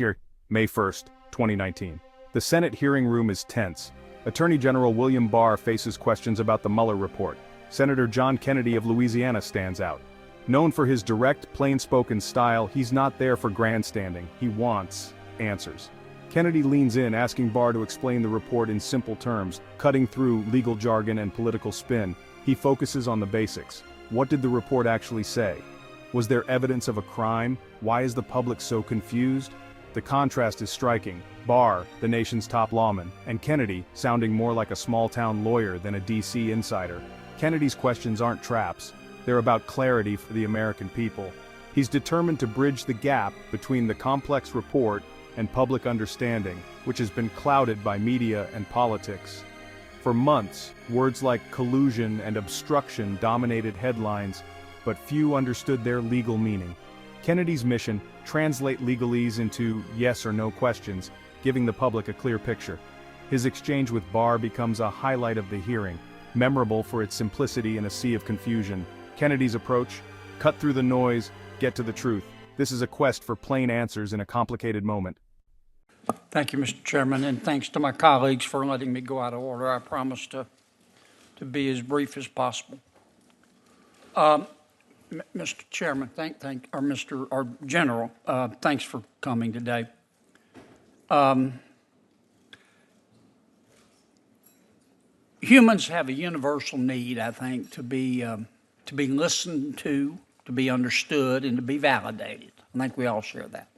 year, May 1st, 2019. The Senate hearing room is tense. Attorney General William Barr faces questions about the Mueller report. Senator John Kennedy of Louisiana stands out. Known for his direct, plain-spoken style, he's not there for grandstanding. He wants answers. Kennedy leans in, asking Barr to explain the report in simple terms, cutting through legal jargon and political spin. He focuses on the basics. What did the report actually say? Was there evidence of a crime? Why is the public so confused? The contrast is striking. Barr, the nation's top lawman, and Kennedy, sounding more like a small-town lawyer than a DC insider. Kennedy's questions aren't traps. They're about clarity for the American people. He's determined to bridge the gap between the complex report and public understanding, which has been clouded by media and politics. For months, words like collusion and obstruction dominated headlines, but few understood their legal meaning. Kennedy's mission: translate legalese into yes or no questions, giving the public a clear picture. His exchange with Barr becomes a highlight of the hearing, memorable for its simplicity in a sea of confusion. Kennedy's approach: cut through the noise, get to the truth. This is a quest for plain answers in a complicated moment. Thank you, Mr. Chairman, and thanks to my colleagues for letting me go out of order. I promise to be as brief as possible. Mr. Chairman, Mr. General, thanks for coming today. Humans have a universal need, I think, to be listened to be understood, and to be validated. I think we all share that.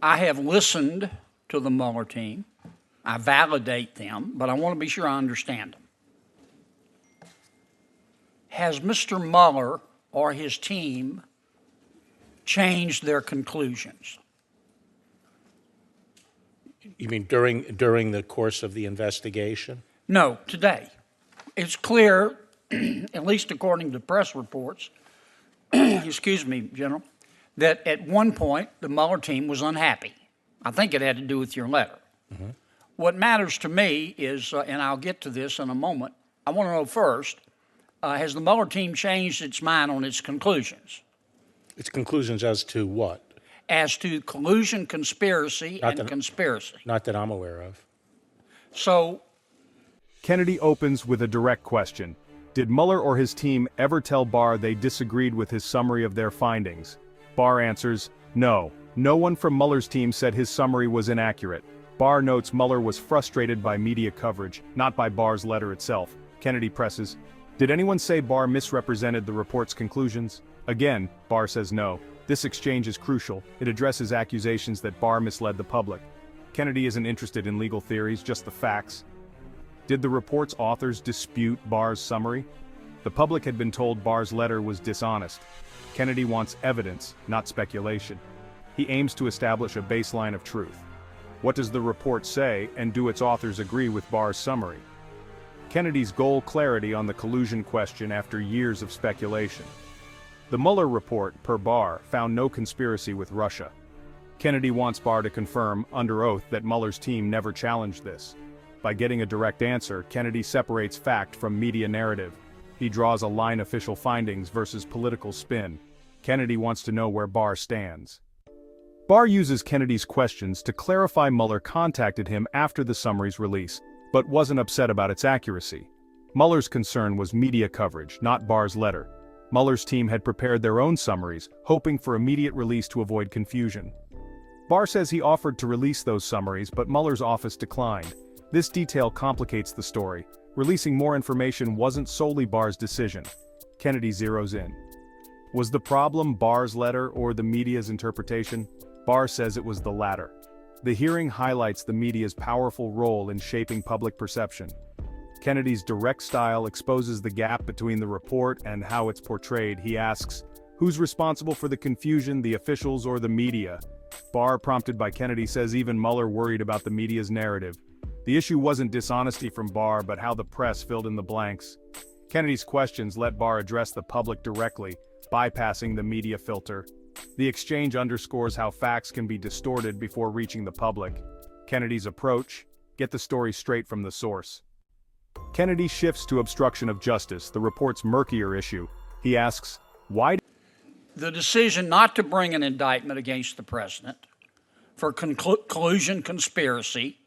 I have listened to the Mueller team. I validate them, but I want to be sure I understand them. Has Mr. Mueller or his team changed their conclusions? You mean during the course of the investigation? No, today. It's clear, at least according to press reports, excuse me, General, that at one point the Mueller team was unhappy. I think it had to do with your letter. Mm-hmm. What matters to me is, and I'll get to this in a moment, I want to know first, has the Mueller team changed its mind on its conclusions? Its conclusions as to what? As to collusion, conspiracy, and conspiracy. Not that I'm aware of. So, Kennedy opens with a direct question. Did Mueller or his team ever tell Barr they disagreed with his summary of their findings? Barr answers, no. No one from Mueller's team said his summary was inaccurate. Barr notes Mueller was frustrated by media coverage, not by Barr's letter itself. Kennedy presses, did anyone say Barr misrepresented the report's conclusions? Again, Barr says no. This exchange is crucial. It addresses accusations that Barr misled the public. Kennedy isn't interested in legal theories, just the facts. Did the report's authors dispute Barr's summary? The public had been told Barr's letter was dishonest. Kennedy wants evidence, not speculation. He aims to establish a baseline of truth. What does the report say, and do its authors agree with Barr's summary? Kennedy's goal: clarity on the collusion question after years of speculation. The Mueller report, per Barr, found no conspiracy with Russia. Kennedy wants Barr to confirm, under oath, that Mueller's team never challenged this. By getting a direct answer, Kennedy separates fact from media narrative. He draws a line: official findings versus political spin. Kennedy wants to know where Barr stands. Barr uses Kennedy's questions to clarify Mueller contacted him after the summary's release, but wasn't upset about its accuracy. Mueller's concern was media coverage, not Barr's letter. Mueller's team had prepared their own summaries, hoping for immediate release to avoid confusion. Barr says he offered to release those summaries, but Mueller's office declined. This detail complicates the story. Releasing more information wasn't solely Barr's decision. Kennedy zeroes in. Was the problem Barr's letter or the media's interpretation? Barr says it was the latter. The hearing highlights the media's powerful role in shaping public perception. Kennedy's direct style exposes the gap between the report and how it's portrayed. He asks, who's responsible for the confusion, the officials or the media? Barr, prompted by Kennedy, says even Mueller worried about the media's narrative. The issue wasn't dishonesty from Barr, but how the press filled in the blanks. Kennedy's questions let Barr address the public directly, bypassing the media filter. The exchange underscores how facts can be distorted before reaching the public. Kennedy's approach: get the story straight from the source. Kennedy shifts to obstruction of justice, the report's murkier issue. He asks, why? The decision not to bring an indictment against the president for collusion conspiracy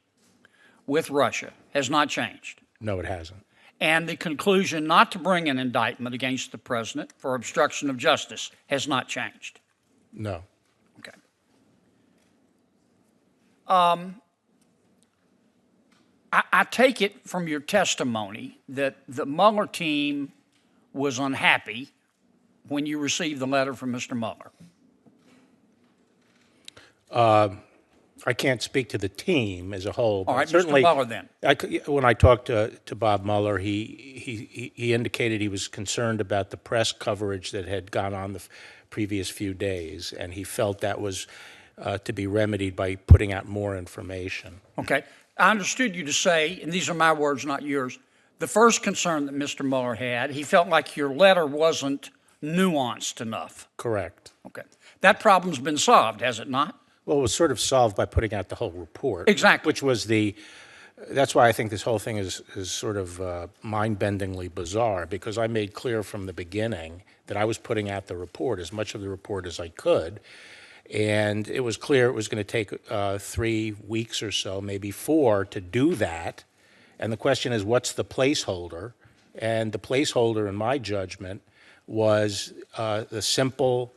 with Russia has not changed. No, it hasn't. And the conclusion not to bring an indictment against the president for obstruction of justice has not changed. No. Okay. I take it from your testimony that the Mueller team was unhappy when you received the letter from Mr. Mueller. I can't speak to the team as a whole. All right, certainly, Mr. Mueller then. When I talked to Bob Mueller, he indicated he was concerned about the press coverage that had gone on the previous few days, and he felt that was to be remedied by putting out more information. Okay. I understood you to say, and these are my words, not yours, the first concern that Mr. Mueller had, he felt like your letter wasn't nuanced enough. Correct. Okay. That problem's been solved, has it not? Well, it was sort of solved by putting out the whole report. Exactly. Which was that's why I think this whole thing is sort of mind-bendingly bizarre, because I made clear from the beginning that I was putting out the report, as much of the report as I could, and it was clear it was going to take 3 weeks or so, maybe 4, to do that. And the question is, what's the placeholder? And the placeholder, in my judgment, was the simple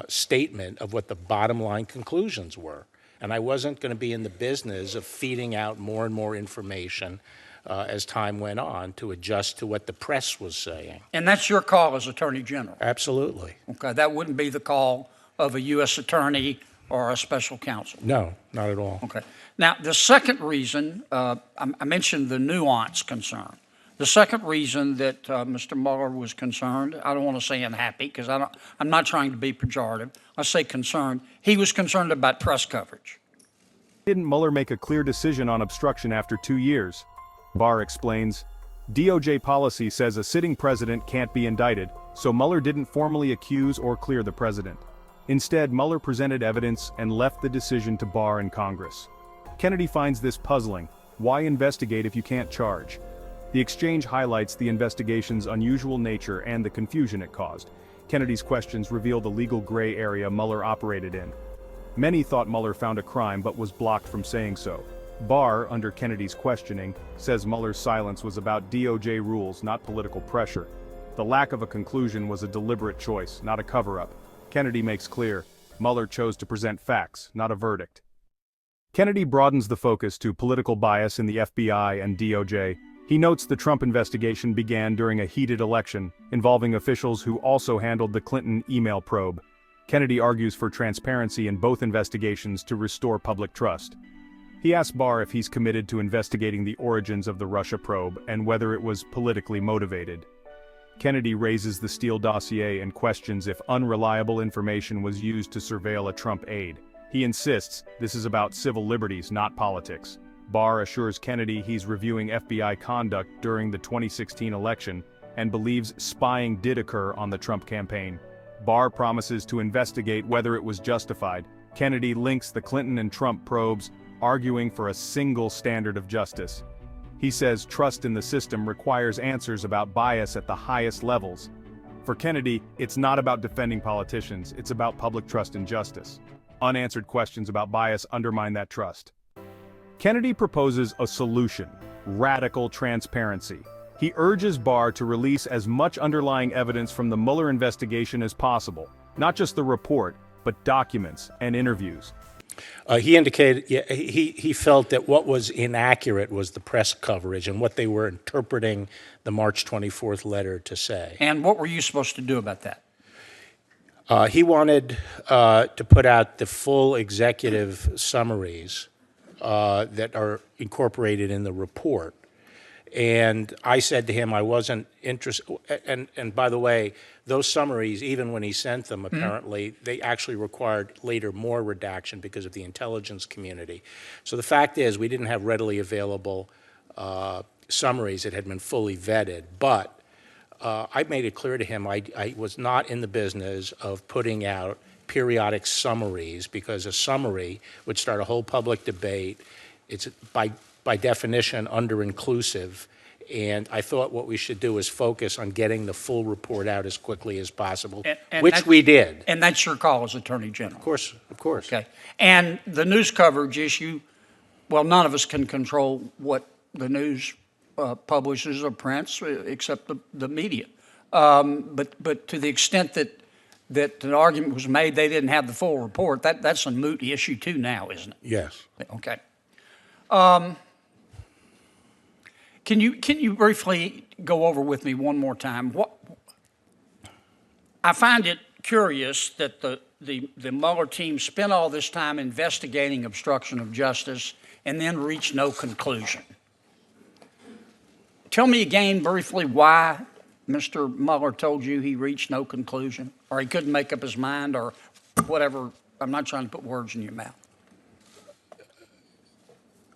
statement of what the bottom line conclusions were. And I wasn't going to be in the business of feeding out more and more information as time went on to adjust to what the press was saying. And that's your call as Attorney General? Absolutely. Okay, that wouldn't be the call of a U.S. attorney or a special counsel? No, not at all. Okay. Now, the second reason, I mentioned the nuance concern. The second reason that Mr. Mueller was concerned, I don't want to say unhappy because I'm not trying to be pejorative. I say concerned. He was concerned about press coverage. Didn't Mueller make a clear decision on obstruction after 2 years? Barr explains, DOJ policy says a sitting president can't be indicted, so Mueller didn't formally accuse or clear the president. Instead, Mueller presented evidence and left the decision to Barr and Congress. Kennedy finds this puzzling. Why investigate if you can't charge? The exchange highlights the investigation's unusual nature and the confusion it caused. Kennedy's questions reveal the legal gray area Mueller operated in. Many thought Mueller found a crime but was blocked from saying so. Barr, under Kennedy's questioning, says Mueller's silence was about DOJ rules, not political pressure. The lack of a conclusion was a deliberate choice, not a cover-up. Kennedy makes clear, Mueller chose to present facts, not a verdict. Kennedy broadens the focus to political bias in the FBI and DOJ. He notes the Trump investigation began during a heated election, involving officials who also handled the Clinton email probe. Kennedy argues for transparency in both investigations to restore public trust. He asks Barr if he's committed to investigating the origins of the Russia probe and whether it was politically motivated. Kennedy raises the Steele dossier and questions if unreliable information was used to surveil a Trump aide. He insists this is about civil liberties, not politics. Barr assures Kennedy he's reviewing FBI conduct during the 2016 election and believes spying did occur on the Trump campaign. Barr promises to investigate whether it was justified. Kennedy links the Clinton and Trump probes, arguing for a single standard of justice. He says trust in the system requires answers about bias at the highest levels. For Kennedy, it's not about defending politicians, it's about public trust and justice. Unanswered questions about bias undermine that trust. Kennedy proposes a solution: radical transparency. He urges Barr to release as much underlying evidence from the Mueller investigation as possible, not just the report, but documents and interviews. He indicated he felt that what was inaccurate was the press coverage and what they were interpreting the March 24th letter to say. And what were you supposed to do about that? He wanted to put out the full executive summaries that are incorporated in the report. And I said to him I wasn't interested, and by the way, those summaries, even when he sent them, apparently, they actually required later more redaction because of the intelligence community. So the fact is, we didn't have readily available summaries that had been fully vetted, but I made it clear to him I was not in the business of putting out periodic summaries, because a summary would start a whole public debate. It's by definition under-inclusive, And I thought what we should do is focus on getting the full report out as quickly as possible, And which that- we did. And that's your call as Attorney General. Of course. Okay. And the news coverage issue, well, none of us can control what the news publishes or prints, except the media. But to the extent that an argument was made, they didn't have the full report, that's a moot issue too now, isn't it? Yes. Okay. Can you briefly go over with me one more time? I find it curious that the Mueller team spent all this time investigating obstruction of justice and then reached no conclusion. Tell me again briefly why Mr. Mueller told you he reached no conclusion, or he couldn't make up his mind, or whatever. I'm not trying to put words in your mouth.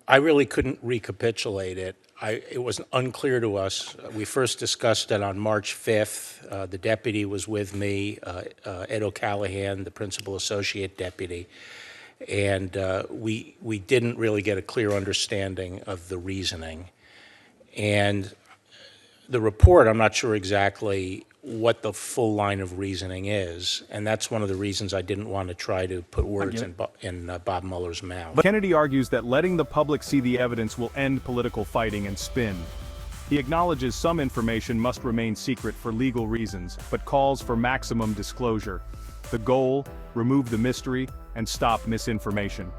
I really couldn't recapitulate it. It was unclear to us. We first discussed it on March 5th. The deputy was with me, Ed O'Callahan, the principal associate deputy, and we didn't really get a clear understanding of the reasoning. And the report, I'm not sure exactly what the full line of reasoning is, and that's one of the reasons I didn't want to try to put words in Bob Mueller's mouth. But Kennedy argues that letting the public see the evidence will end political fighting and spin. He acknowledges some information must remain secret for legal reasons, but calls for maximum disclosure. The goal, remove the mystery, and stop misinformation.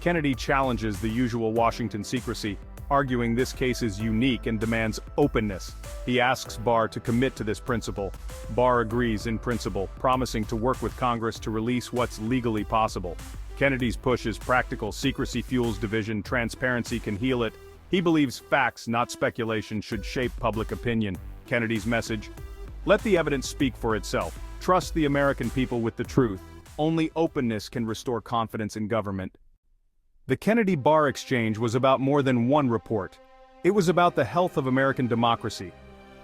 Kennedy challenges the usual Washington secrecy, arguing this case is unique and demands openness. He asks Barr to commit to this principle. Barr agrees in principle, promising to work with Congress to release what's legally possible. Kennedy's push is practical. Secrecy fuels division. Transparency can heal it. He believes facts, not speculation, should shape public opinion. Kennedy's message: let the evidence speak for itself. Trust the American people with the truth. Only openness can restore confidence in government. The Kennedy-Barr exchange was about more than one report. It was about the health of American democracy.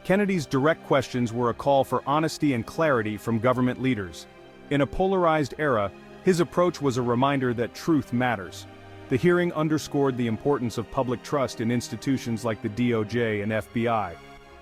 Kennedy's direct questions were a call for honesty and clarity from government leaders. In a polarized era, his approach was a reminder that truth matters. The hearing underscored the importance of public trust in institutions like the DOJ and FBI.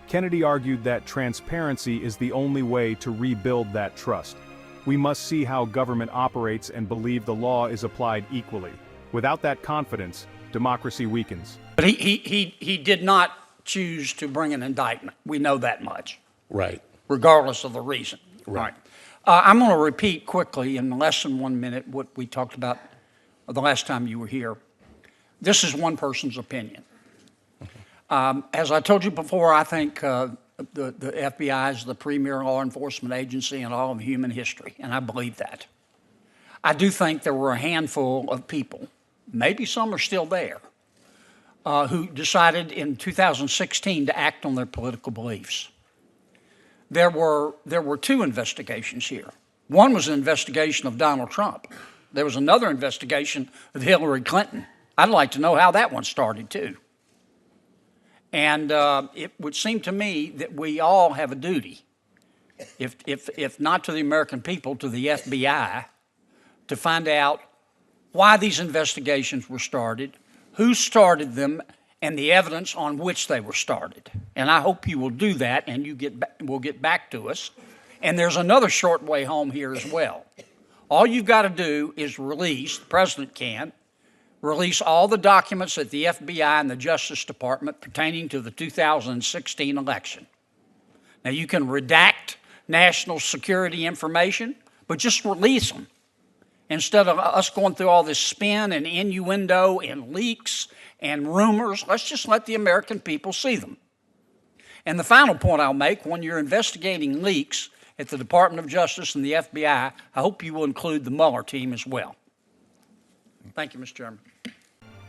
Kennedy argued that transparency is the only way to rebuild that trust. We must see how government operates and believe the law is applied equally. Without that confidence, democracy weakens. But he did not choose to bring an indictment. We know that much. Right. Regardless of the reason. Right. I'm going to repeat quickly in less than 1 minute what we talked about the last time you were here. This is one person's opinion. As I told you before, I think the FBI is the premier law enforcement agency in all of human history, and I believe that. I do think there were a handful of people, maybe some are still there, who decided in 2016 to act on their political beliefs. There were two investigations here. One was an investigation of Donald Trump. There was another investigation of Hillary Clinton. I'd like to know how that one started too. And it would seem to me that we all have a duty, if not to the American people, to the FBI, to find out why these investigations were started, who started them, and the evidence on which they were started. And I hope you will do that, and will get back to us. And there's another short way home here as well. All you've got to do is release, the president can, release all the documents at the FBI and the Justice Department pertaining to the 2016 election. Now, you can redact national security information, but just release them. Instead of us going through all this spin and innuendo and leaks and rumors, let's just let the American people see them. And the final point I'll make, when you're investigating leaks at the Department of Justice and the FBI, I hope you will include the Mueller team as well. Thank you, Mr. Chairman.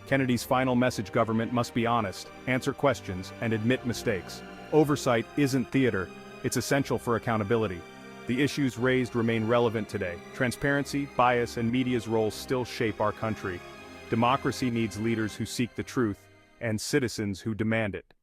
Kennedy's final message: government must be honest, answer questions, and admit mistakes. Oversight isn't theater, it's essential for accountability. The issues raised remain relevant today. Transparency, bias, and media's roles still shape our country. Democracy needs leaders who seek the truth, and citizens who demand it.